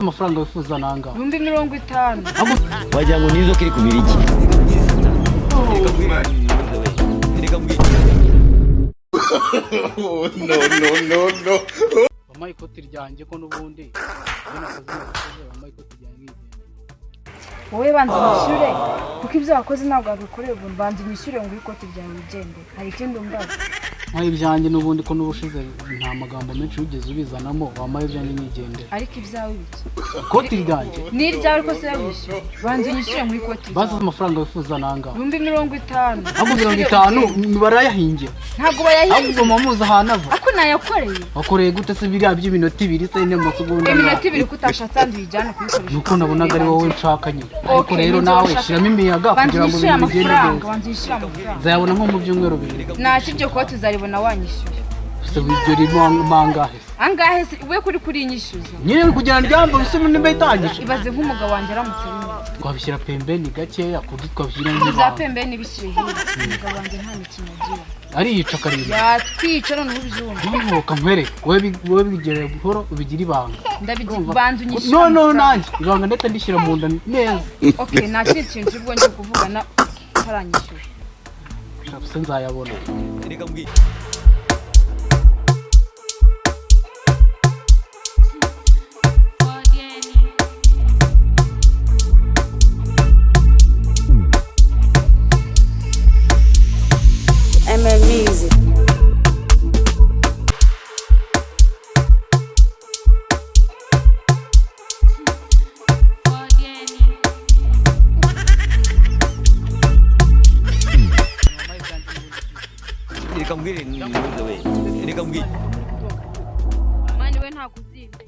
Amafaranga wifuza nanga 50,000 wagira ngo nizo kiri kubira iki no Bamaye ikoti ryanjye ko nubundi bamaye ikoti ryanjye wowe banze nyishyure kuko ibyo wakoze ntabwo wabikoreye ubu banze nyishyure ngo ikoti ryawe rigende hari ikindi umbaza nkaho ibyanjye nubundi ko n'ubushize nta magambo menshi ugeze ubizanamo wamaye ibyanjye nigendera ariko ibyawe biki ikoti ryanjye ni iryawe ko se yabishyura banze nyishyure ngo ikoti bazi amafaranga wifuza nanga 50,000 ahubwo 50 barayahingira ntabwo bayahingira ahubwo mamuza ahantu ava ako nayakoreye wakoreye gute se biriya by'iminota 2 se ne mu segonda iminota 2 kutashatse andijana kubikoresha nuko nabonaga ari wowe nshaka nyine ariko rero nawe shiramo imiyaga kugira ngo bigende neza banze nyishyure amafaranga zayabona nko mu byumweru 2 nakibyo koti zaribona wanyishyuye se ibyo rimo mangahe angahe we kuri nyishyuza nyine kugira ndyambo bisimo nimba itangije ibaze nk'umugabo wanjye aramutse bimwe twabishyira pembeni gakeya kuri twabishyira za n'ibanga pembeni bishyire hirya umugabo wanjye nta mikino agira ari yica karindwi yatwica none ubyumva ntuka nkwere wowe bigereye buhoro ubigira ibanga ndabibanze unyishyura no nanjye ibanga ndetse ndishyira mu nda neza okay nta kindi kintu ubwo ngiye kuvugana taranyishyura se nzayabona reka mbwi Music. reka mbwire reka mbwire mani we nta kuzinde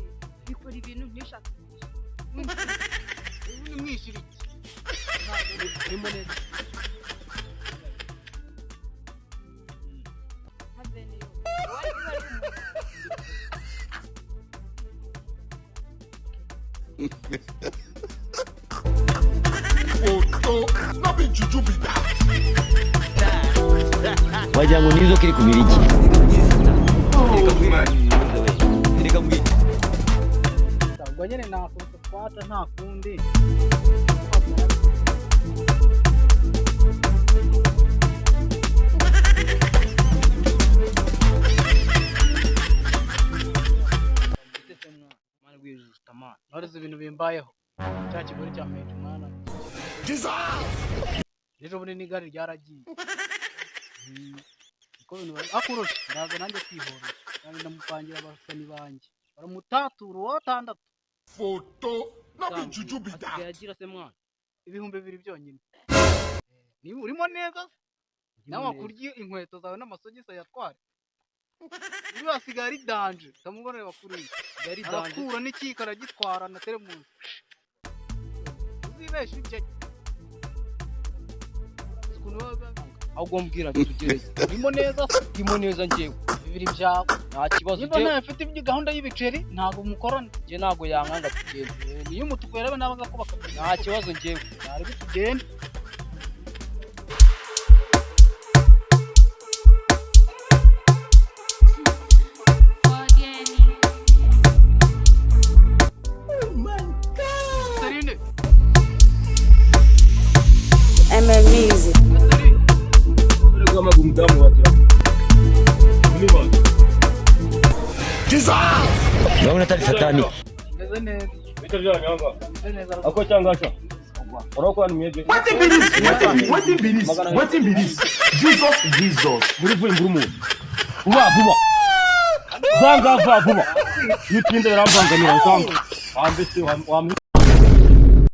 bikora ibintu ntishaka ubu mwishyira iki urimo neza wagira ngo nizo kiri kubira iki reka mbwire ubwo nyine nakuruta twata nta kundi ntoreze ibintu bimbayeho cya kigori cya menya umwana ejo bundi n'igare ryaragiye uko bintu akurusha ndaza nanjye kwihorera kandi ndamupangira abasani banjye baramutatura uwo 6 foto n'abijuju bida yagira se mwana 2,000 byonyine niba urimo neza nawe kurya inkweto zawe n'amasogisi yatware ubu asigaye ari danje tamubonera bakuriye yari danje akura n'ikikara gitwara na telemuzi uzibesha ibyo ahubwo mbwira tugereze urimo neza ngewe bibiri byawe nta kibazo niba nawe mfite ibyo gahunda y'ibiceri ntabwo mukorana nge ntabwo yankanga tugende niyo umutuku yarebe nabaga ko bakamenya nta kibazo ngewe ari bitugende Music. urabona atari satani meze neza ako cyangwa sha urako ni myeje Wetin be this? Jesus. muri vuye mburu mu vuba zanga vuba yitinde yaramvanganira usanga ambese